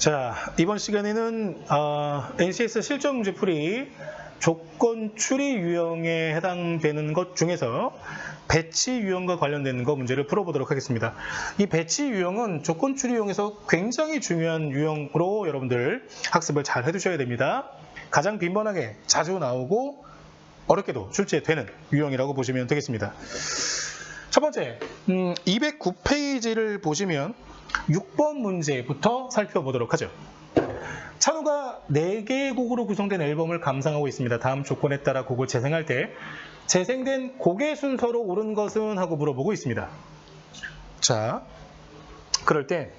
자, 이번 시간에는 NCS 실전 문제풀이 조건 추리 유형에 해당되는 것 중에서 배치 유형과 관련된 거 문제를 풀어보도록 하겠습니다. 이 배치 유형은 조건 추리 유형에서 굉장히 중요한 유형으로 여러분들 학습을 잘 해두셔야 됩니다. 가장 빈번하게 자주 나오고 어렵게도 출제되는 유형이라고 보시면 되겠습니다. 첫 번째, 209페이지를 보시면 6번 문제부터 살펴보도록 하죠. 찬우가 4개의 곡으로 구성된 앨범을 감상하고 있습니다. 다음 조건에 따라 곡을 재생할 때 재생된 곡의 순서로 옳은 것은? 하고 물어보고 있습니다. 자, 그럴 때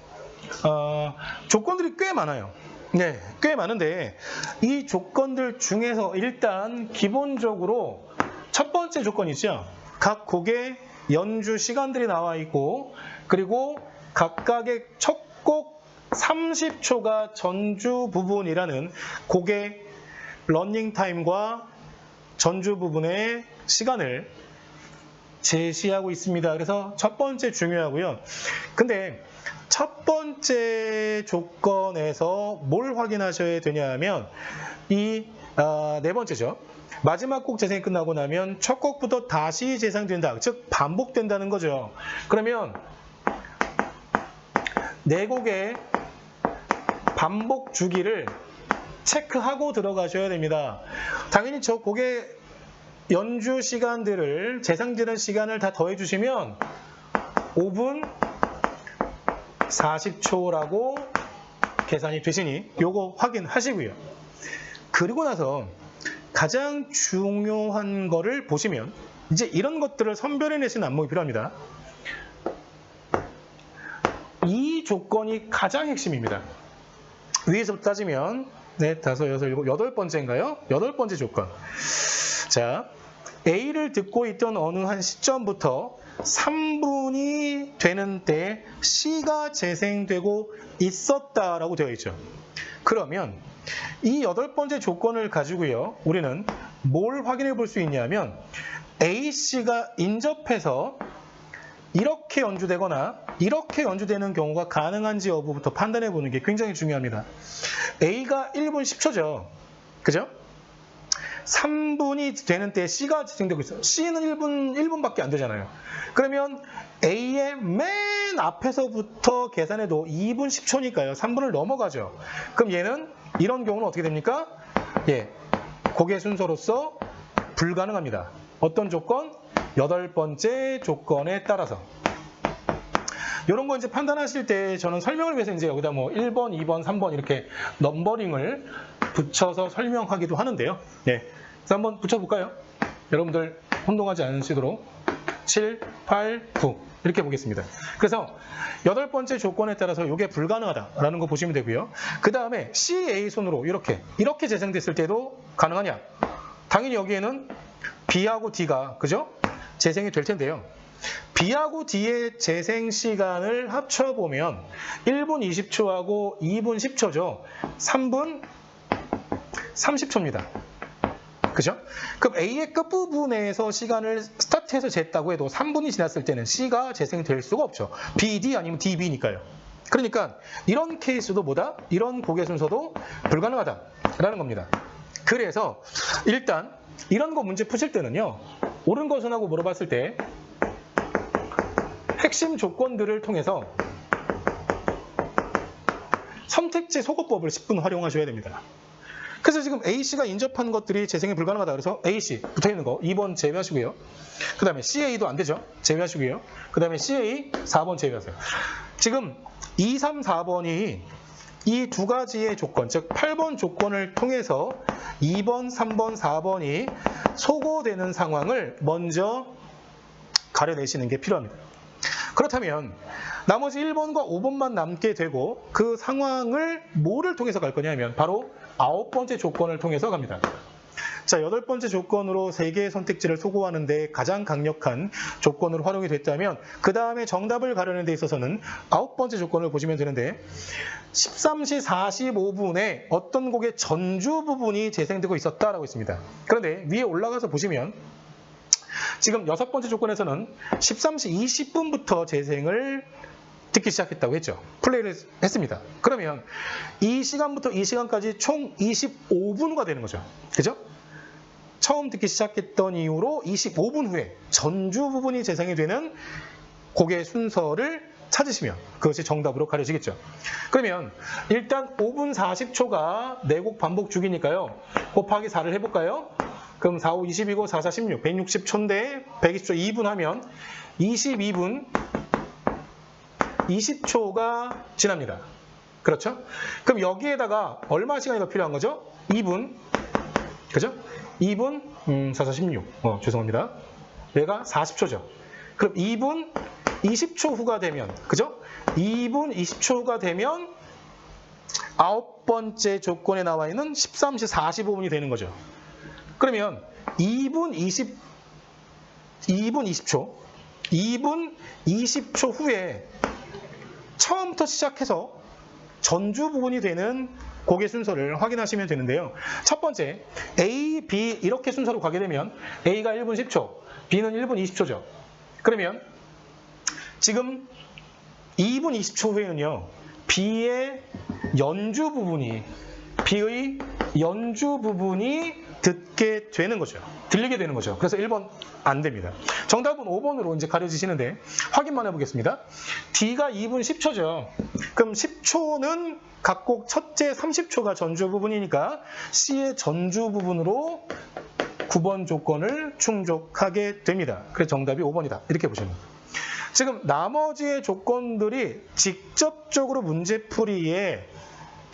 조건들이 꽤 많아요. 네, 꽤 많은데 이 조건들 중에서 일단 기본적으로 첫 번째 조건이죠. 각 곡의 연주 시간들이 나와 있고, 그리고 각각의 첫 곡 30초가 전주 부분이라는 곡의 러닝 타임과 전주 부분의 시간을 제시하고 있습니다. 그래서 첫 번째 중요하고요. 근데 첫 번째 조건에서 뭘 확인하셔야 되냐 하면 이 네 번째죠. 마지막 곡 재생이 끝나고 나면 첫 곡부터 다시 재생된다. 즉 반복된다는 거죠. 그러면 네 곡의 반복 주기를 체크하고 들어가셔야 됩니다. 당연히 저 곡의 연주 시간들을 재생되는 시간을 다 더해 주시면 5분 40초라고 계산이 되시니 요거 확인하시고요. 그리고 나서 가장 중요한 거를 보시면 이제 이런 것들을 선별해내시는 안목이 필요합니다. 이 조건이 가장 핵심입니다. 위에서부터 따지면 4, 5, 6, 7, 8번째인가요? 8번째 조건. 자, A를 듣고 있던 어느 한 시점부터 3분이 되는 때 C가 재생되고 있었다라고 되어 있죠. 그러면 이 8번째 조건을 가지고요, 우리는 뭘 확인해 볼 수 있냐면 AC가 인접해서 이렇게 연주되거나 이렇게 연주되는 경우가 가능한지 여부부터 판단해 보는 게 굉장히 중요합니다. A가 1분 10초죠. 그죠? 3분이 되는 때 C가 재생되고 있어요. C는 1분밖에 안 되잖아요. 그러면 A의 맨 앞에서부터 계산해도 2분 10초니까요. 3분을 넘어가죠. 그럼 얘는 이런 경우는 어떻게 됩니까? 예, 곡의 순서로서 불가능합니다. 어떤 조건? 8번째 조건에 따라서. 이런 거 이제 판단하실 때 저는 설명을 위해서 이제 여기다 뭐 1번, 2번, 3번 이렇게 넘버링을 붙여서 설명하기도 하는데요. 네. 그래서 한번 붙여볼까요? 여러분들 혼동하지 않으시도록 7, 8, 9 이렇게 보겠습니다. 그래서 8번째 조건에 따라서 이게 불가능하다라는 거 보시면 되고요. 그 다음에 C, A 손으로 이렇게 재생됐을 때도 가능하냐? 당연히 여기에는 B하고 D가, 그죠? 재생이 될 텐데요. B하고 D의 재생 시간을 합쳐보면 1분 20초하고 2분 10초죠. 3분 30초입니다. 그죠? 그럼 A의 끝부분에서 시간을 스타트해서 쟀다고 해도 3분이 지났을 때는 C가 재생될 수가 없죠. BD 아니면 DB니까요. 그러니까 이런 케이스도 뭐다? 이런 곡의 순서도 불가능하다라는 겁니다. 그래서 일단 이런 거 문제 푸실 때는요, 옳은 것은 하고 물어봤을 때 핵심 조건들을 통해서 선택지 소거법을 10분 활용하셔야 됩니다. 그래서 지금 A씨가 인접한 것들이 재생이 불가능하다. 그래서 A씨 붙어있는 거 2번 제외하시고요. 그 다음에 CA도 안 되죠. 제외하시고요. 그 다음에 CA 4번 제외하세요. 지금 2, 3, 4번이 이 두 가지의 조건, 즉 8번 조건을 통해서 2번, 3번, 4번이 소거되는 상황을 먼저 가려내시는 게 필요합니다. 그렇다면 나머지 1번과 5번만 남게 되고 그 상황을 뭐를 통해서 갈 거냐면 바로 9번째 조건을 통해서 갑니다. 자, 8번째 조건으로 3개의 선택지를 소거하는데 가장 강력한 조건으로 활용이 됐다면 그 다음에 정답을 가려는 데 있어서는 9번째 조건을 보시면 되는데 13시 45분에 어떤 곡의 전주 부분이 재생되고 있었다라고 있습니다. 그런데 위에 올라가서 보시면 지금 6번째 조건에서는 13시 20분부터 재생을 듣기 시작했다고 했죠. 플레이를 했습니다. 그러면 이 시간부터 이 시간까지 총 25분가 되는 거죠. 그죠? 처음 듣기 시작했던 이후로 25분 후에 전주 부분이 재생이 되는 곡의 순서를 찾으시면 그것이 정답으로 가려지겠죠. 그러면 일단 5분 40초가 4곡 반복 주기니까요. 곱하기 4를 해볼까요? 그럼 4, 5, 22고 4, 4, 16, 160초인데 120초 2분 하면 22분 20초가 지납니다. 그렇죠? 그럼 여기에다가 얼마 시간이 더 필요한 거죠? 2분. 그죠? 2분 4, 4, 16. 죄송합니다. 얘가 40초죠. 그럼 2분 20초 후가 되면, 그죠? 2분 20초가 되면 9번째 조건에 나와 있는 13시 45분이 되는 거죠. 그러면 2분 20초 후에 처음부터 시작해서 전주 부분이 되는 곡의 순서를 확인하시면 되는데요. 첫 번째, A, B 이렇게 순서로 가게 되면 A가 1분 10초, B는 1분 20초죠. 그러면 지금 2분 20초 후에는요, B의 연주 부분이 듣게 되는 거죠. 들리게 되는 거죠. 그래서 1번 안 됩니다. 정답은 5번으로 이제 가려지시는데 확인만 해보겠습니다. D가 2분 10초죠. 그럼 10초는 각곡 첫째 30초가 전주 부분이니까 C의 전주 부분으로 9번 조건을 충족하게 됩니다. 그래서 정답이 5번이다. 이렇게 보시면 됩니다. 지금 나머지의 조건들이 직접적으로 문제풀이에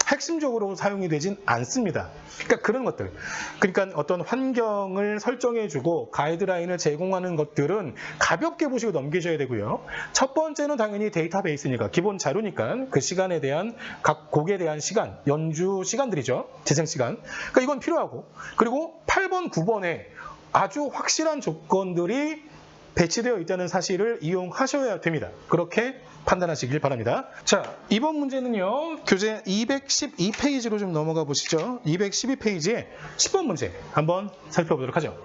핵심적으로 사용이 되진 않습니다. 그러니까 그런 것들. 그러니까 어떤 환경을 설정해주고 가이드라인을 제공하는 것들은 가볍게 보시고 넘기셔야 되고요. 첫 번째는 당연히 데이터베이스니까, 기본 자료니까 그 시간에 대한, 각 곡에 대한 시간, 연주 시간들이죠. 재생 시간. 그러니까 이건 필요하고. 그리고 8번, 9번에 아주 확실한 조건들이 배치되어 있다는 사실을 이용하셔야 됩니다. 그렇게 판단하시길 바랍니다. 자, 이번 문제는요, 교재 212페이지로 좀 넘어가 보시죠. 212페이지에 10번 문제 한번 살펴보도록 하죠.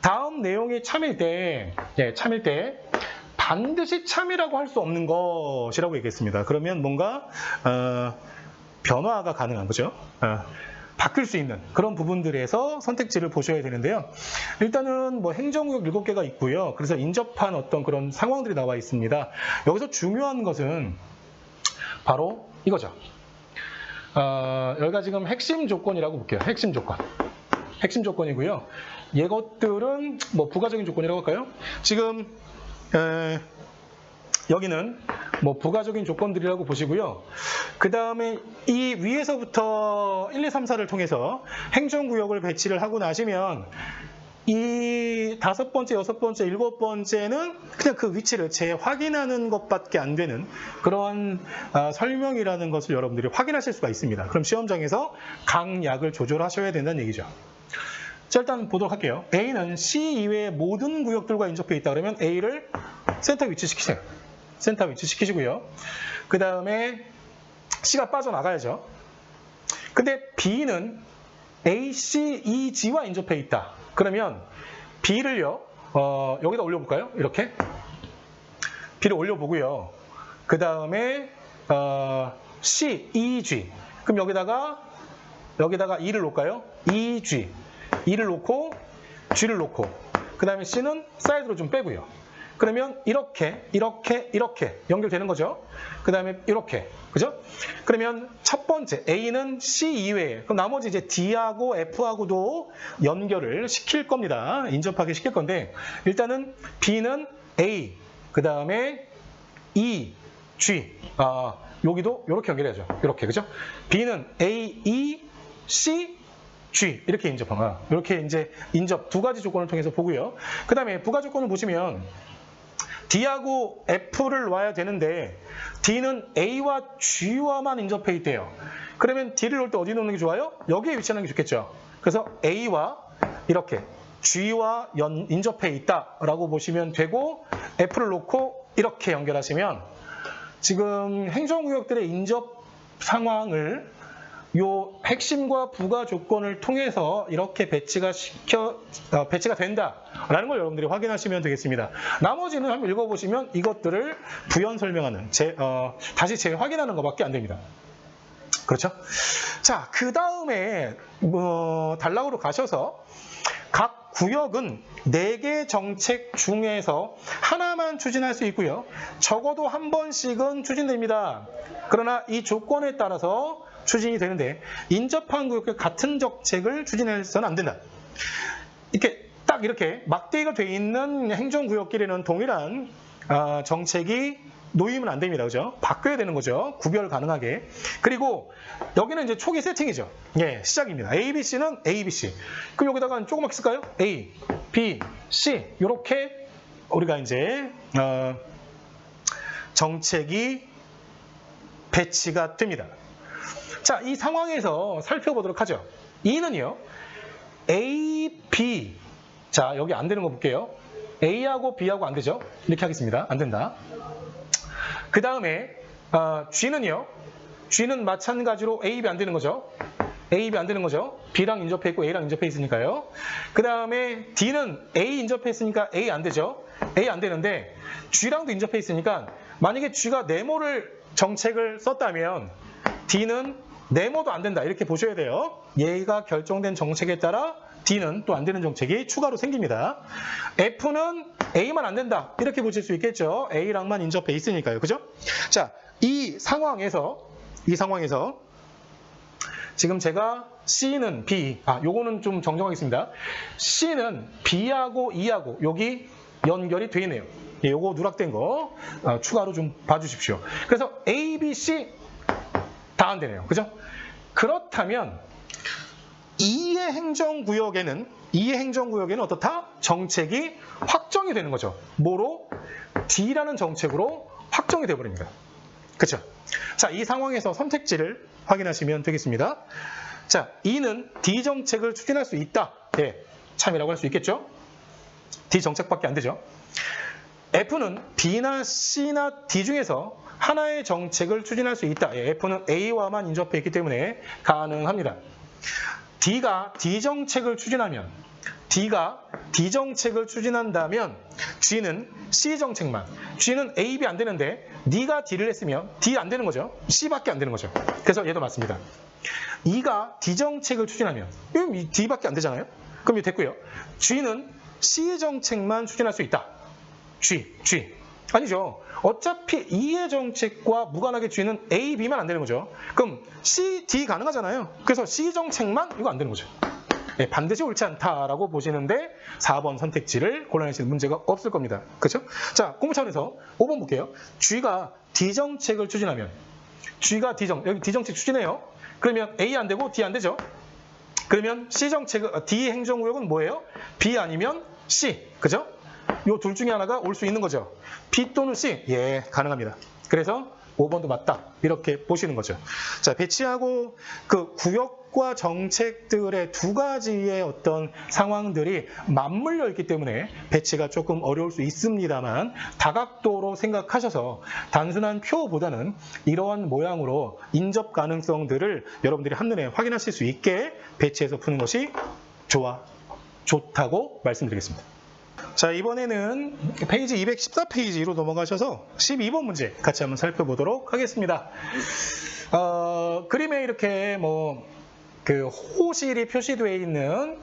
다음 내용이 참일 때 반드시 참이라고 할 수 없는 것이라고 얘기했습니다. 그러면 뭔가 변화가 가능한 거죠. 바뀔 수 있는 그런 부분들에서 선택지를 보셔야 되는데요. 일단은 뭐 행정구역 7개가 있고요. 그래서 인접한 어떤 그런 상황들이 나와 있습니다. 여기서 중요한 것은 바로 이거죠. 여기가 지금 핵심 조건이라고 볼게요. 핵심 조건이고요. 이것들은 뭐 부가적인 조건이라고 할까요? 지금 여기는 뭐 부가적인 조건들이라고 보시고요. 그 다음에 이 위에서부터 1, 2, 3, 4를 통해서 행정구역을 배치를 하고 나시면 이 5번째, 6번째, 7번째는 그냥 그 위치를 재확인하는 것밖에 안 되는 그런 설명이라는 것을 여러분들이 확인하실 수가 있습니다. 그럼 시험장에서 강약을 조절하셔야 된다는 얘기죠. 자, 일단 보도록 할게요. A는 C 이외의 모든 구역들과 인접해 있다 그러면 A를 센터 위치시키세요. 센터 위치시키시고요. 그 다음에 C가 빠져나가야죠. 근데 B는 A, C, E, G와 인접해 있다. 그러면 B를요, 여기다 올려볼까요? 이렇게. B를 올려보고요. 그 다음에 C, E, G. 그럼 여기다가 E를 놓을까요? E, G. E를 놓고 G를 놓고 그 다음에 C는 사이드로 좀 빼고요. 그러면 이렇게 연결되는 거죠. 그 다음에 이렇게, 그죠? 그러면 첫 번째 A는 C 이외에, 그럼 나머지 이제 D하고 F하고도 연결을 시킬 겁니다. 인접하게 시킬 건데 일단은 B는 A, 그 다음에 E, G, 여기도 이렇게 연결해야죠. 이렇게, 그죠? B는 A, E, C, G 이렇게 인접하면 이렇게 이제 인접 두 가지 조건을 통해서 보고요. 그 다음에 부가 조건을 보시면 D하고 F를 놔야 되는데 D는 A와 G와만 인접해 있대요. 그러면 D를 놓을 때 어디 놓는 게 좋아요? 여기에 위치하는 게 좋겠죠. 그래서 A와 이렇게 G와 인접해 있다라고 보시면 되고 F를 놓고 이렇게 연결하시면 지금 행정구역들의 인접 상황을 요 핵심과 부가 조건을 통해서 이렇게 배치가 된다라는 걸 여러분들이 확인하시면 되겠습니다. 나머지는 한번 읽어보시면 이것들을 부연 설명하는, 다시 재확인하는 것밖에 안 됩니다. 그렇죠? 자, 그 다음에 단락으로 가셔서 각 구역은 4개 정책 중에서 하나만 추진할 수 있고요. 적어도 한 번씩은 추진됩니다. 그러나 이 조건에 따라서 추진이 되는데 인접한 구역에 같은 정책을 추진해서는 안 된다. 이렇게 막대기가 되어 있는 행정구역끼리는 동일한 정책이 놓이면 안 됩니다. 그죠? 바뀌어야 되는 거죠. 구별 가능하게. 그리고 여기는 이제 초기 세팅이죠. 예, 시작입니다. A, B, C는 A, B, C. 그럼 여기다가 조그맣게 쓸까요? A, B, C. 이렇게 우리가 이제 정책이 배치가 됩니다. 자, 이 상황에서 살펴보도록 하죠. E는요, A, B. 자, 여기 안 되는 거 볼게요. A하고 B하고 안 되죠? 이렇게 하겠습니다. 안 된다. 그 다음에 G는요. G는 마찬가지로 A, B 안 되는 거죠. A, B 안 되는 거죠. B랑 인접해 있고 A랑 인접해 있으니까요. 그 다음에 D는 A 인접해 있으니까 A 안 되죠. A 안 되는데 G랑도 인접해 있으니까 만약에 G가 네모를 정책을 썼다면 D는 네모도 안 된다. 이렇게 보셔야 돼요. 얘가 결정된 정책에 따라 D는 또 안 되는 정책이 추가로 생깁니다. F는 A만 안 된다. 이렇게 보실 수 있겠죠. A랑만 인접해 있으니까요. 그죠? 자, 이 상황에서 지금 제가 C는 B, 요거는 좀 정정하겠습니다. C는 B하고 E하고 여기 연결이 되어 있네요. 예, 요거 누락된 거 추가로 좀 봐주십시오. 그래서 A, B, C 다 안 되네요. 그죠? 그렇다면 E의 행정구역에는 어떻다? 정책이 확정이 되는 거죠. 뭐로? D라는 정책으로 확정이 되어버립니다. 그렇죠? 자, 이 상황에서 선택지를 확인하시면 되겠습니다. 자, E는 D 정책을 추진할 수 있다. 예, 참이라고 할 수 있겠죠? D 정책밖에 안 되죠. F는 B나 C나 D 중에서 하나의 정책을 추진할 수 있다. 예, F는 A와만 인접해 있기 때문에 가능합니다. D가 D 정책을 추진한다면 G는 C 정책만. G는 A, B 안 되는데 D가 D를 했으면 D 안 되는 거죠. C밖에 안 되는 거죠. 그래서 얘도 맞습니다. E가 D 정책을 추진하면 D밖에 안 되잖아요. 그럼 이거 됐고요. G는 C 정책만 추진할 수 있다. G. 아니죠. 어차피 E의 정책과 무관하게 G는 A, B만 안 되는 거죠. 그럼 C, D 가능하잖아요. 그래서 C 정책만 이거 안 되는 거죠. 네, 반드시 옳지 않다라고 보시는데 4번 선택지를 골라내시는 문제가 없을 겁니다. 그렇죠? 자, 공부 차원에서 5번 볼게요. G가 D 정책을 추진하면 여기 D 정책 추진해요. 그러면 A 안 되고 D 안 되죠. 그러면 D 행정구역은 뭐예요? B 아니면 C. 그죠? 요 둘 중에 하나가 올 수 있는 거죠. B 또는 C. 예, 가능합니다. 그래서 5번도 맞다. 이렇게 보시는 거죠. 자, 배치하고 그 구역과 정책들의 두 가지의 어떤 상황들이 맞물려 있기 때문에 배치가 조금 어려울 수 있습니다만 다각도로 생각하셔서 단순한 표보다는 이러한 모양으로 인접 가능성들을 여러분들이 한눈에 확인하실 수 있게 배치해서 푸는 것이 좋다고 말씀드리겠습니다. 자, 이번에는 페이지 214페이지로 넘어가셔서 12번 문제 같이 한번 살펴보도록 하겠습니다. 그림에 이렇게 그 호실이 표시되어 있는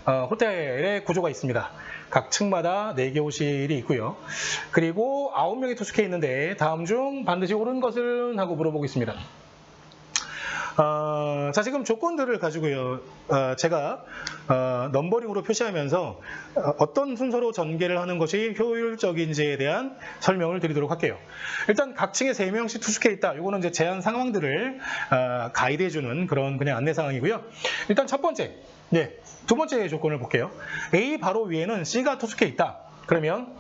호텔의 구조가 있습니다. 각 층마다 4개 호실이 있고요. 그리고 9명이 투숙해 있는데 다음 중 반드시 옳은 것은 하고 물어보겠습니다. 자, 지금 조건들을 가지고요. 제가 넘버링으로 표시하면서 어떤 순서로 전개를 하는 것이 효율적인지에 대한 설명을 드리도록 할게요. 일단 각 층에 3명씩 투숙해 있다. 이거는 이제 제한 상황들을 가이드해주는 그런 그냥 안내 사항이고요. 일단 첫 번째, 두 번째 조건을 볼게요. A 바로 위에는 C가 투숙해 있다. 그러면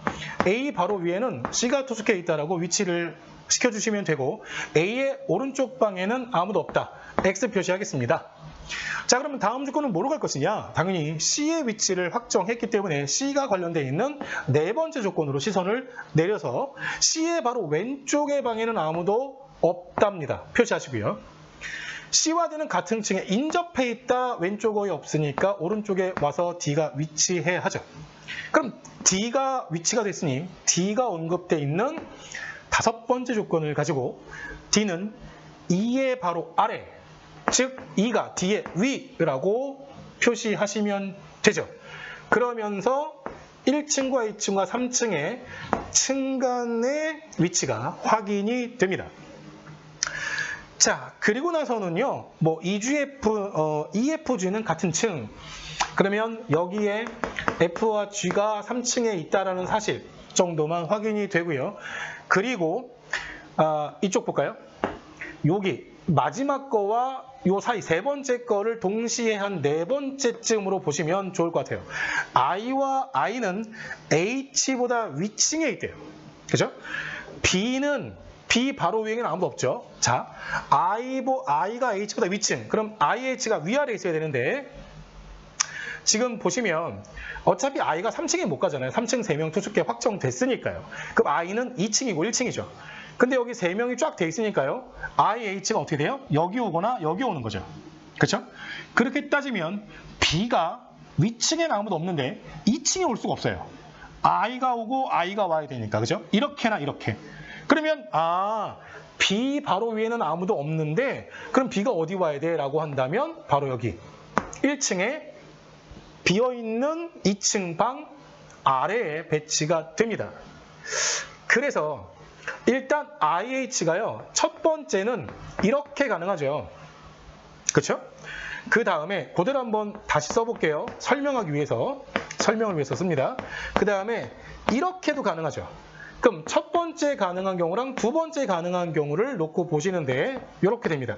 A 바로 위에는 C가 투숙해 있다라고 위치를 시켜주시면 되고 A의 오른쪽 방에는 아무도 없다. X 표시하겠습니다. 자, 그러면 다음 조건은 뭐로 갈 것이냐? 당연히 C의 위치를 확정했기 때문에 C가 관련되어 있는 네 번째 조건으로 시선을 내려서 C의 바로 왼쪽의 방에는 아무도 없답니다. 표시하시고요. C와 D는 같은 층에 인접해 있다. 왼쪽 어이 없으니까 오른쪽에 와서 D가 위치해야 하죠. 그럼 D가 위치가 됐으니 D가 언급되어 있는 5번째 조건을 가지고 D는 E의 바로 아래, 즉 E가 D의 위라고 표시하시면 되죠. 그러면서 1층과 2층과 3층의 층간의 위치가 확인이 됩니다. 자, 그리고 나서는요, 뭐 EFG는 같은 층. 그러면 여기에 F와 G가 3층에 있다라는 사실 정도만 확인이 되고요. 그리고 이쪽 볼까요? 여기 마지막 거와 요 사이 세 번째 거를 동시에 한 네 번째쯤으로 보시면 좋을 것 같아요. I와 I는 H보다 위층에 있대요. 그죠? B 바로 위에는 아무도 없죠. 자, I가 H보다 위층. 그럼 IH가 위아래에 있어야 되는데 지금 보시면 어차피 I가 3층에 못 가잖아요. 3층 3명 투숙계 확정됐으니까요. 그럼 I는 2층이고 1층이죠. 근데 여기 3명이 쫙 돼 있으니까요. IH가 어떻게 돼요? 여기 오거나 여기 오는 거죠. 그렇죠? 그렇게 따지면 B가 위층에는 아무도 없는데 2층에 올 수가 없어요. I가 오고 I가 와야 되니까. 그죠? 이렇게나 이렇게. 그러면 B 바로 위에는 아무도 없는데 그럼 B가 어디 와야 돼? 라고 한다면 바로 여기 1층에 비어있는 2층 방 아래에 배치가 됩니다. 그래서 일단 IH가요. 첫 번째는 이렇게 가능하죠. 그렇죠? 그 다음에 그대로 한번 다시 써볼게요. 설명을 위해서 씁니다. 그 다음에 이렇게도 가능하죠. 그럼 첫 번째 가능한 경우랑 두 번째 가능한 경우를 놓고 보시는데 이렇게 됩니다.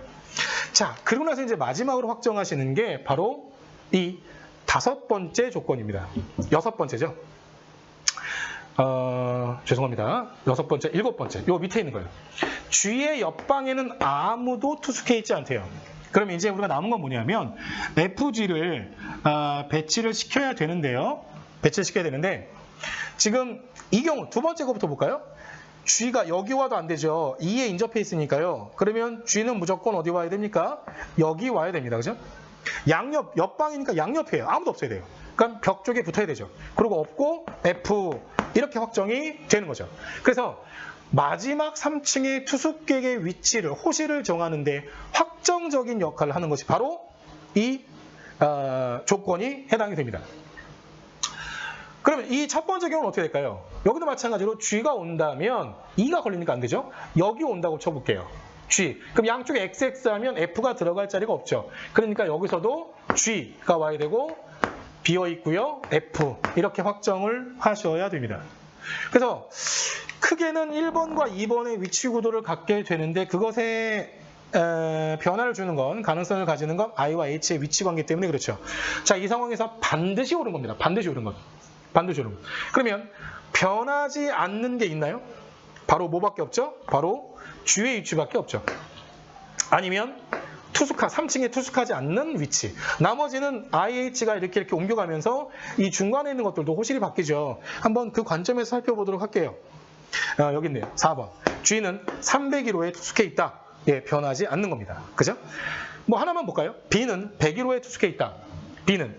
자, 그리고 나서 이제 마지막으로 확정하시는 게 바로 이 5번째 조건입니다. 6번째죠. 죄송합니다. 6번째, 7번째. 요 밑에 있는 거예요. G의 옆방에는 아무도 투숙해 있지 않대요. 그럼 이제 우리가 남은 건 뭐냐면 FG를 배치를 시켜야 되는데요. 배치를 시켜야 되는데 지금 이 경우 두 번째 거부터 볼까요? G가 여기 와도 안 되죠. 2에 인접해 있으니까요. 그러면 G는 무조건 어디 와야 됩니까? 여기 와야 됩니다. 그죠? 옆방이니까 양옆이에요. 아무도 없어야 돼요. 그럼 벽 쪽에 붙어야 되죠. 그리고 없고 F 이렇게 확정이 되는 거죠. 그래서 마지막 3층의 투숙객의 위치를 호실을 정하는데 확정적인 역할을 하는 것이 바로 이 조건이 해당이 됩니다. 그러면 이 첫 번째 경우는 어떻게 될까요? 여기도 마찬가지로 G가 온다면 2가 걸리니까 안 되죠. 여기 온다고 쳐볼게요. G. 그럼 양쪽에 XX 하면 F가 들어갈 자리가 없죠. 그러니까 여기서도 G가 와야 되고 비어 있고요. F. 이렇게 확정을 하셔야 됩니다. 그래서 크게는 1번과 2번의 위치 구도를 갖게 되는데 그것에 변화를 주는 건 가능성을 가지는 건 I와 H의 위치 관계 때문에 그렇죠. 자, 이 상황에서 반드시 옳은 겁니다. 반드시 옳은 것. 반드시 옳은 것. 그러면 변하지 않는 게 있나요? 바로 뭐밖에 없죠? 바로 G의 위치밖에 없죠. 아니면 3층에 투숙하지 않는 위치. 나머지는 IH가 이렇게 옮겨가면서 이 중간에 있는 것들도 호실이 바뀌죠. 한번 그 관점에서 살펴보도록 할게요. 여기 있네요. 4번. G는 301호에 투숙해 있다. 예, 변하지 않는 겁니다. 그죠? 뭐 하나만 볼까요? B는 101호에 투숙해 있다. B는.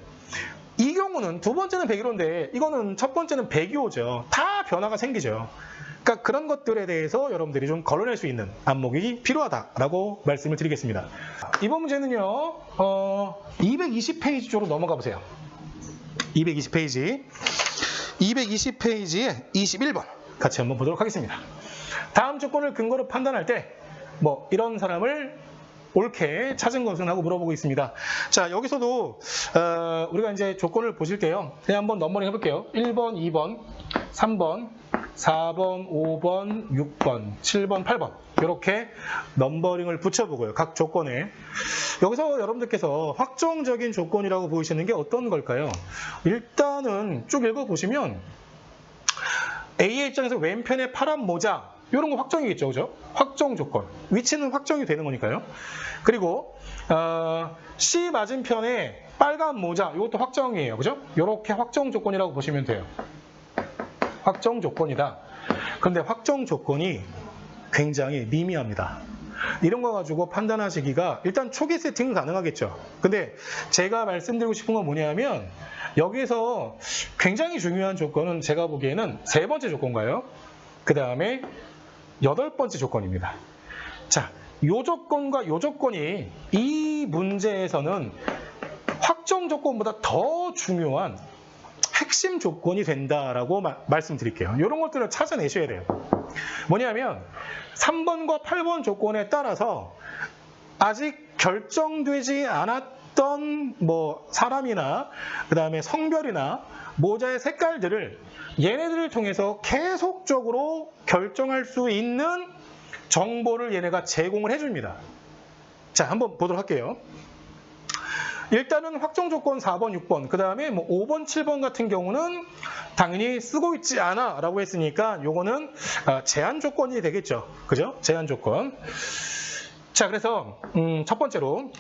이 경우는 두 번째는 101호인데 이거는 첫 번째는 102호죠. 다 변화가 생기죠. 그러니까 그런 것들에 대해서 여러분들이 좀 걸러낼 수 있는 안목이 필요하다라고 말씀을 드리겠습니다. 이번 문제는요. 220페이지 쪽으로 넘어가 보세요. 220페이지에 21번 같이 한번 보도록 하겠습니다. 다음 조건을 근거로 판단할 때 뭐 이런 사람을 옳게 찾은 것은 하고 물어보고 있습니다. 자, 여기서도 우리가 이제 조건을 보실 때요. 그냥 한번 넘버링 해볼게요. 1번, 2번, 3번, 4번, 5번, 6번, 7번, 8번 이렇게 넘버링을 붙여보고요. 각 조건에. 여기서 여러분들께서 확정적인 조건이라고 보이시는 게 어떤 걸까요? 일단은 쭉 읽어보시면 A의 입장에서 왼편에 파란 모자 이런 거 확정이겠죠. 그죠? 확정 조건. 위치는 확정이 되는 거니까요. 그리고 C 맞은편에 빨간 모자 이것도 확정이에요. 그죠? 이렇게 확정 조건이라고 보시면 돼요. 확정 조건이다. 그런데 확정 조건이 굉장히 미미합니다. 이런 거 가지고 판단하시기가 일단 초기 세팅은 가능하겠죠. 근데 제가 말씀드리고 싶은 건 뭐냐면 여기서 굉장히 중요한 조건은 제가 보기에는 세 번째 조건가요? 그 다음에 8번째 조건입니다. 자, 요 조건과 요 조건이 이 문제에서는 확정 조건보다 더 중요한 핵심 조건이 된다라고 말씀드릴게요. 이런 것들을 찾아내셔야 돼요. 뭐냐면 3번과 8번 조건에 따라서 아직 결정되지 않았던 뭐 사람이나 그 다음에 성별이나 모자의 색깔들을 얘네들을 통해서 계속적으로 결정할 수 있는 정보를 얘네가 제공을 해줍니다. 자, 한번 보도록 할게요. 일단은 확정 조건 4번, 6번, 그 다음에 뭐 5번, 7번 같은 경우는 당연히 쓰고 있지 않아 라고 했으니까 요거는 제한 조건이 되겠죠. 그죠? 제한 조건. 자, 그래서 첫 번째로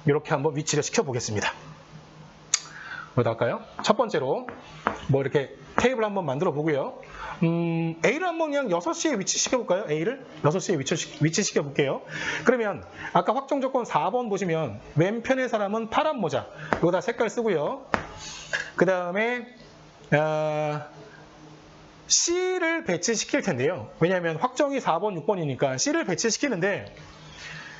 이렇게 한번 위치를 시켜보겠습니다. 어디다 할까요? 첫 번째로 뭐 이렇게 테이블 한번 만들어 보고요. A를 한번 그냥 6시에 위치시켜볼까요? A를 6시에 위치시켜볼게요. 그러면 아까 확정 조건 4번 보시면 왼편의 사람은 파란 모자. 이거다 색깔 쓰고요. 그 다음에 C를 배치시킬 텐데요. 왜냐하면 확정이 4번, 6번이니까 C를 배치시키는데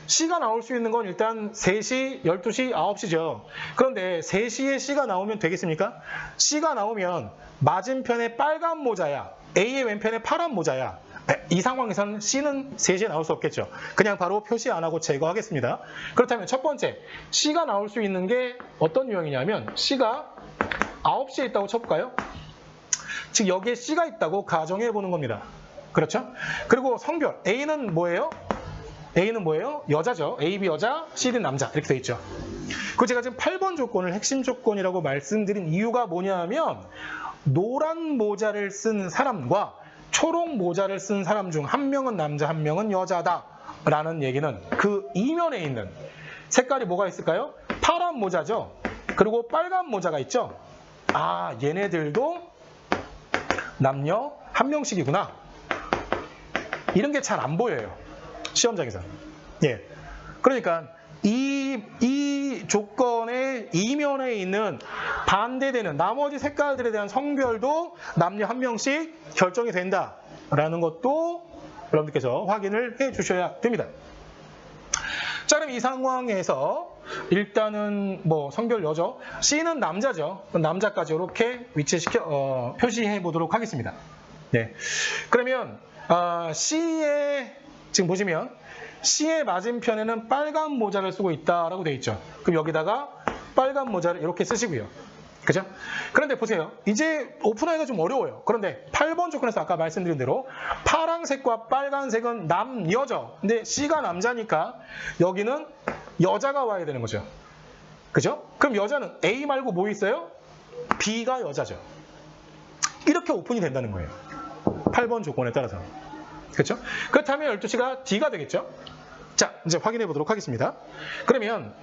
C가 나올 수 있는 건 일단 3시, 12시, 9시죠. 그런데 3시에 C가 나오면 되겠습니까? C가 나오면 맞은편에 빨간 모자야. A의 왼편에 파란 모자야. 이 상황에서는 C는 3시에 나올 수 없겠죠. 그냥 바로 표시 안 하고 제거하겠습니다. 그렇다면 첫 번째, C가 나올 수 있는 게 어떤 유형이냐면 C가 9시에 있다고 쳐볼까요? 즉 여기에 C가 있다고 가정해 보는 겁니다. 그렇죠? 그리고 성별, A는 뭐예요? A는 뭐예요? 여자죠. A, B 여자, C는 남자. 이렇게 돼 있죠. 그 제가 지금 8번 조건을 핵심 조건이라고 말씀드린 이유가 뭐냐면 노란 모자를 쓴 사람과 초록 모자를 쓴 사람 중 한 명은 남자, 한 명은 여자다 라는 얘기는 그 이면에 있는 색깔이 뭐가 있을까요? 파란 모자죠. 그리고 빨간 모자가 있죠. 아, 얘네들도 남녀 한 명씩이구나. 이런 게 잘 안 보여요. 시험장에서. 예. 그러니까 이 조건의 이면에 있는 반대되는 나머지 색깔들에 대한 성별도 남녀 한 명씩 결정이 된다라는 것도 여러분들께서 확인을 해 주셔야 됩니다. 자, 그럼 이 상황에서 일단은 뭐 성별 여죠. C는 남자죠. 남자까지 이렇게 위치시켜 표시해 보도록 하겠습니다. 네. 그러면 C의 지금 보시면 C의 맞은편에는 빨간 모자를 쓰고 있다라고 되어 있죠. 그럼 여기다가 빨간 모자를 이렇게 쓰시고요. 그죠? 그런데 보세요. 이제 오픈하기가 좀 어려워요. 그런데 8번 조건에서 아까 말씀드린 대로 파란색과 빨간색은 남여죠. 근데 C가 남자니까 여기는 여자가 와야 되는 거죠. 그죠? 그럼 여자는 A 말고 뭐 있어요? B가 여자죠. 이렇게 오픈이 된다는 거예요. 8번 조건에 따라서. 그렇죠? 그렇다면 12시가 D가 되겠죠? 자, 이제 확인해 보도록 하겠습니다. 그러면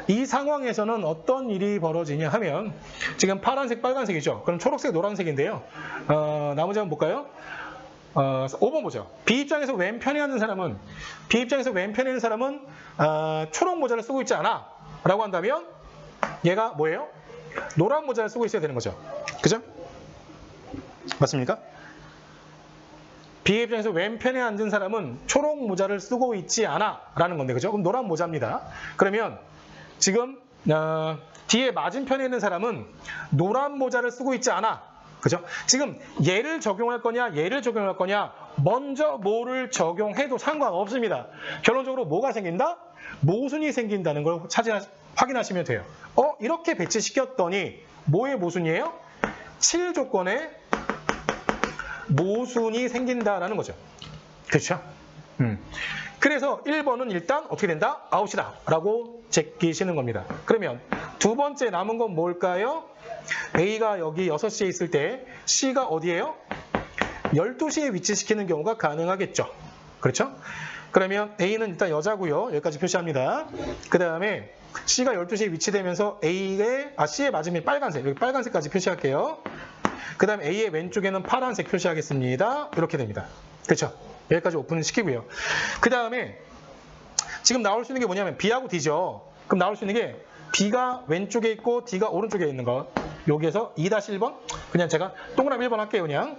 이 상황에서는 어떤 일이 벌어지냐 하면 지금 파란색, 빨간색이죠. 그럼 초록색, 노란색인데요. 나머지 한번 볼까요? 5번 보죠. B 입장에서 왼편에 있는 사람은 초록 모자를 쓰고 있지 않아 라고 한다면 얘가 뭐예요? 노란 모자를 쓰고 있어야 되는 거죠. 그죠? 맞습니까? B 입장에서 왼편에 앉은 사람은 초록 모자를 쓰고 있지 않아 라는 건데, 그죠? 그럼 노란 모자입니다. 그러면 지금 D의 맞은편에 있는 사람은 노란 모자를 쓰고 있지 않아. 그죠? 지금 얘를 적용할 거냐 얘를 적용할 거냐 먼저 뭐를 적용해도 상관없습니다. 결론적으로 뭐가 생긴다? 모순이 생긴다는 걸 확인하시면 돼요. 이렇게 배치시켰더니 뭐의 모순이에요? 7 조건에 모순이 생긴다라는 거죠. 그렇죠? 그래서 1번은 일단 어떻게 된다? 아웃이다 라고 제끼시는 겁니다. 그러면 두 번째 남은 건 뭘까요? A가 여기 6시에 있을 때 C가 어디예요? 12시에 위치시키는 경우가 가능하겠죠. 그렇죠? 그러면 A는 일단 여자고요. 여기까지 표시합니다. 그 다음에 C가 12시에 위치되면서 C의 맞으면 빨간색, 여기 빨간색까지 표시할게요. 그 다음에 A의 왼쪽에는 파란색 표시하겠습니다. 이렇게 됩니다. 그렇죠? 여기까지 오픈시키고요. 그 다음에 지금 나올 수 있는 게 뭐냐면 B하고 D죠. 그럼 나올 수 있는 게 B가 왼쪽에 있고 D가 오른쪽에 있는 거. 여기에서 2-1번 그냥 제가 동그라미 1번 할게요. 그냥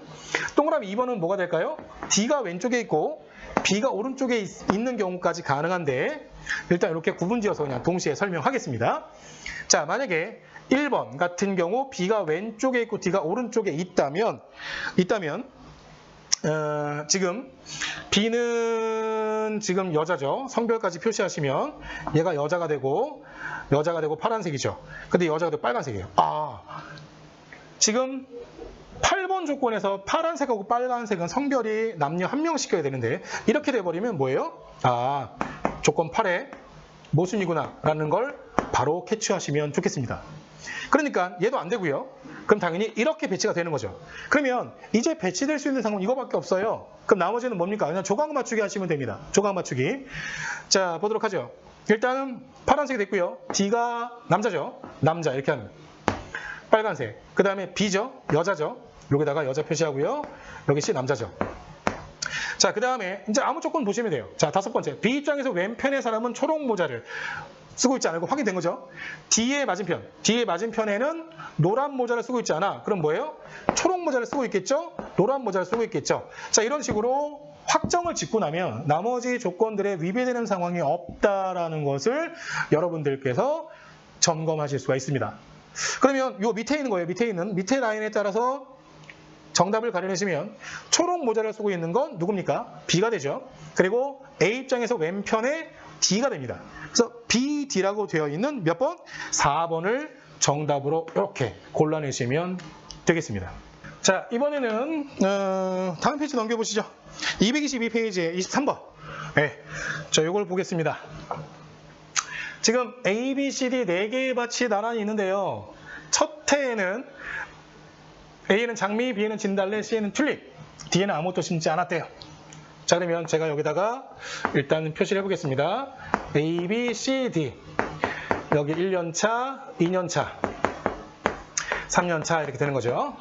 동그라미 2번은 뭐가 될까요? D가 왼쪽에 있고 B가 오른쪽에 있는 경우까지 가능한데 일단 이렇게 구분지어서 그냥 동시에 설명하겠습니다. 자, 만약에 1번 같은 경우 B가 왼쪽에 있고 D가 오른쪽에 있다면 지금 B는 지금 여자죠. 성별까지 표시하시면 얘가 여자가 되고 파란색이죠. 근데 여자가 되고 빨간색이에요. 지금 8번 조건에서 파란색하고 빨간색은 성별이 남녀 한 명 시켜야 되는데 이렇게 돼버리면 뭐예요? 조건 8에 모순이구나 라는 걸 바로 캐치하시면 좋겠습니다. 그러니까 얘도 안 되고요. 그럼 당연히 이렇게 배치가 되는 거죠. 그러면 이제 배치될 수 있는 상황은 이거밖에 없어요. 그럼 나머지는 뭡니까? 그냥 조각 맞추기 하시면 됩니다. 조각 맞추기. 자, 보도록 하죠. 일단은 파란색이 됐고요. D가 남자죠. 남자 이렇게 하면 빨간색. 그 다음에 B죠. 여자죠. 여기다가 여자 표시하고요. 여기 C 남자죠. 자, 그 다음에 이제 아무 조건 보시면 돼요. 자, 5번째. B 입장에서 왼편의 사람은 초록 모자를 쓰고 있지 않고 확인된 거죠. D의 맞은편에는 노란 모자를 쓰고 있지 않아. 그럼 뭐예요? 초록 모자를 쓰고 있겠죠? 노란 모자를 쓰고 있겠죠? 자, 이런 식으로 확정을 짓고 나면 나머지 조건들에 위배되는 상황이 없다라는 것을 여러분들께서 점검하실 수가 있습니다. 그러면 요 밑에 있는 거예요. 밑에 라인에 따라서 정답을 가려내시면 초록 모자를 쓰고 있는 건 누굽니까? B가 되죠. 그리고 A 입장에서 왼편에 D가 됩니다. 그래서 B, D라고 되어 있는 몇 번? 4번을 정답으로 이렇게 골라내시면 되겠습니다. 자, 이번에는 다음 페이지 넘겨보시죠. 222페이지에 23번. 네, 자, 이걸 보겠습니다. 지금 A, B, C, D 4개의 밭이 나란히 있는데요. 첫 해에는 A는 장미, B는 진달래, C는 튤립, D에는 아무것도 심지 않았대요. 자, 그러면 제가 여기다가 일단 표시를 해보겠습니다. A, B, C, D. 여기 1년차, 2년차, 3년차 이렇게 되는 거죠.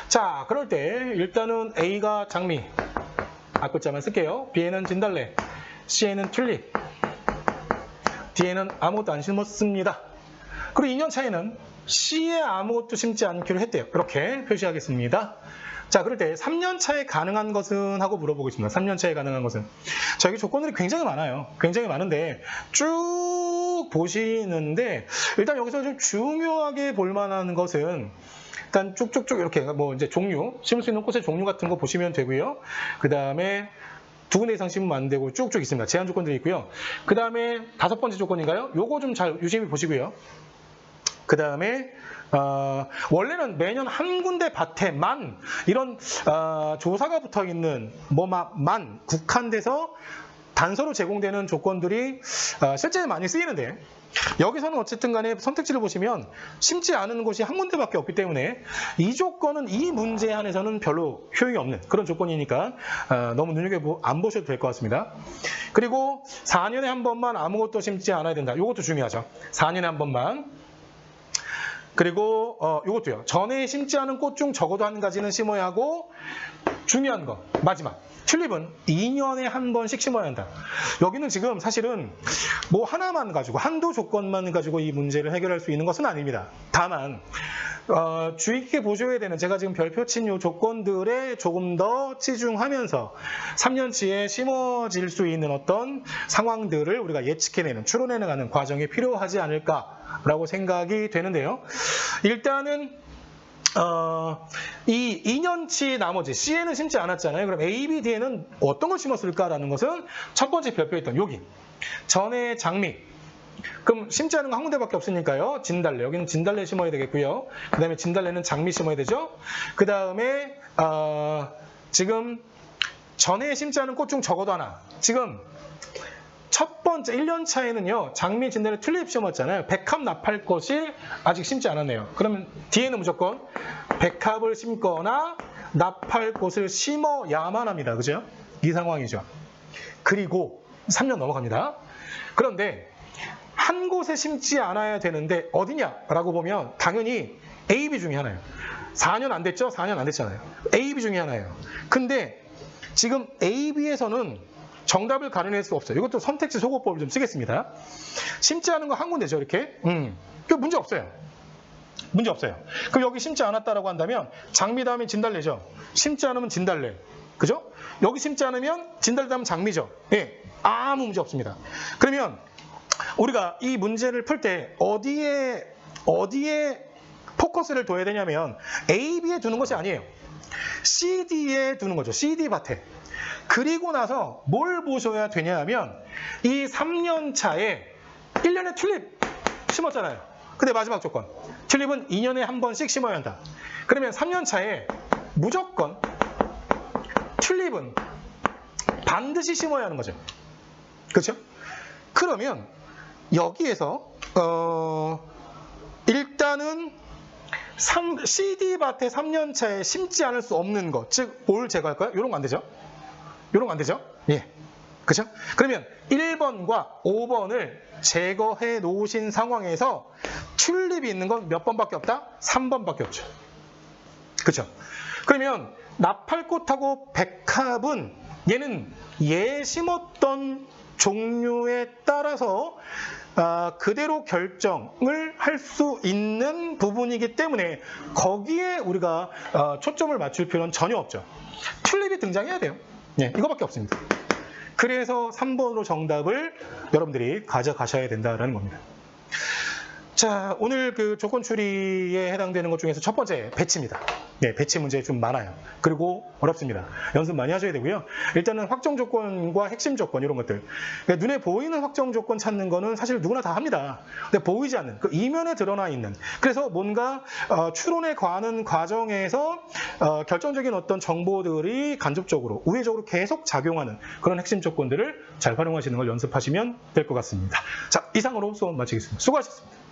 자, 그럴 때 일단은 A가 장미, 앞글자만 쓸게요. B에는 진달래, C에는 튤립, D에는 아무것도 안 심었습니다. 그리고 2년 차에는 C에 아무것도 심지 않기로 했대요. 이렇게 표시하겠습니다. 자, 그럴 때 3년 차에 가능한 것은 하고 물어보고 있습니다. 3년 차에 가능한 것은. 자, 여기 조건들이 굉장히 많아요. 굉장히 많은데 쭉 보시는데 일단 여기서 좀 중요하게 볼 만한 것은 일단 쭉쭉쭉 이렇게 뭐 이제 종류, 심을 수 있는 꽃의 종류 같은 거 보시면 되고요. 그 다음에 2군데 이상 심으면 안 되고 쭉쭉 있습니다. 제한 조건들이 있고요. 그 다음에 5번째 조건인가요? 요거 좀 잘 유심히 보시고요. 그 다음에 원래는 매년 한 군데 밭에만 이런 조사가 붙어있는 뭐만 국한돼서 단서로 제공되는 조건들이 실제 많이 쓰이는데 여기서는 어쨌든 간에 선택지를 보시면 심지 않은 곳이 한 군데밖에 없기 때문에 이 조건은 이 문제 안에서는 별로 효용이 없는 그런 조건이니까 너무 눈여겨 안 보셔도 될 것 같습니다. 그리고 4년에 한 번만 아무것도 심지 않아야 된다. 이것도 중요하죠. 4년에 한 번만. 그리고 이것도요. 전에 심지 않은 꽃 중 적어도 한 가지는 심어야 하고 중요한 거 마지막 튤립은 2년에 한 번씩 심어야 한다. 여기는 지금 사실은 뭐 하나만 가지고 한두 조건만 가지고 이 문제를 해결할 수 있는 것은 아닙니다. 다만 주의 깊게 보셔야 되는 제가 지금 별표 친 이 조건들에 조금 더 치중하면서 3년치에 심어질 수 있는 어떤 상황들을 우리가 예측해내는 추론해내가는 과정이 필요하지 않을까라고 생각이 되는데요. 일단은 이 2년치 나머지 C에는 심지 않았잖아요. 그럼 A, B, D에는 어떤 걸 심었을까라는 것은 첫 번째 별표에 있던 여기 전에 장미. 그럼 심지 않은 거 한 군데밖에 없으니까요. 진달래. 여기는 진달래 심어야 되겠고요. 그 다음에 진달래는 장미 심어야 되죠. 그 다음에 지금 전에 심지 않은 꽃 중 적어도 하나. 지금 첫 번째 1년 차에는요. 장미, 진달래, 튤립 심었잖아요. 백합, 나팔꽃이 아직 심지 않았네요. 그러면 뒤에는 무조건 백합을 심거나 나팔꽃을 심어야만 합니다. 그죠? 이 상황이죠. 그리고 3년 넘어갑니다. 그런데 한 곳에 심지 않아야 되는데 어디냐라고 보면 당연히 A, B 중에 하나예요. 4년 안 됐죠? 4년 안 됐잖아요. A, B 중에 하나예요. 근데 지금 A, B에서는 정답을 가려낼 수 없어요. 이것도 선택지 소거법을 좀 쓰겠습니다. 심지 않은 거 한 군데죠, 이렇게. 그 문제 없어요. 문제 없어요. 그럼 여기 심지 않았다라고 한다면 장미 다음에 진달래죠. 심지 않으면 진달래. 그죠? 여기 심지 않으면 진달래 다음에 장미죠. 예, 아무 문제 없습니다. 그러면 우리가 이 문제를 풀 때 어디에 포커스를 둬야 되냐면 A, B에 두는 것이 아니에요. C, D에 두는 거죠. C, D 밭에. 그리고 나서 뭘 보셔야 되냐 하면 이 3년 차에 1년에 튤립 심었잖아요. 근데 마지막 조건. 튤립은 2년에 한 번씩 심어야 한다. 그러면 3년 차에 무조건 튤립은 반드시 심어야 하는 거죠. 그렇죠? 그러면 여기에서 일단은 CD 밭에 3년 차에 심지 않을 수 없는 것, 즉 뭘 제거할까요? 이런 거 안 되죠? 이런 거 안 되죠? 예. 그렇죠? 그러면 1번과 5번을 제거해 놓으신 상황에서 튤립이 있는 건 몇 번밖에 없다? 3번밖에 없죠. 그렇죠? 그러면 나팔꽃하고 백합은 얘는 얘 심었던 종류에 따라서 그대로 결정을 할 수 있는 부분이기 때문에 거기에 우리가 초점을 맞출 필요는 전혀 없죠. 튤립이 등장해야 돼요. 예, 이거밖에 없습니다. 그래서 3번으로 정답을 여러분들이 가져가셔야 된다는 겁니다. 자, 오늘 그 조건 추리에 해당되는 것 중에서 첫 번째 배치입니다. 네, 배치 문제 좀 많아요. 그리고 어렵습니다. 연습 많이 하셔야 되고요. 일단은 확정 조건과 핵심 조건 이런 것들. 그러니까 눈에 보이는 확정 조건 찾는 거는 사실 누구나 다 합니다. 근데 보이지 않는 그 이면에 드러나 있는. 그래서 뭔가 추론에 관한 과정에서 결정적인 어떤 정보들이 간접적으로 우회적으로 계속 작용하는 그런 핵심 조건들을 잘 활용하시는 걸 연습하시면 될 것 같습니다. 자, 이상으로 수업 마치겠습니다. 수고하셨습니다.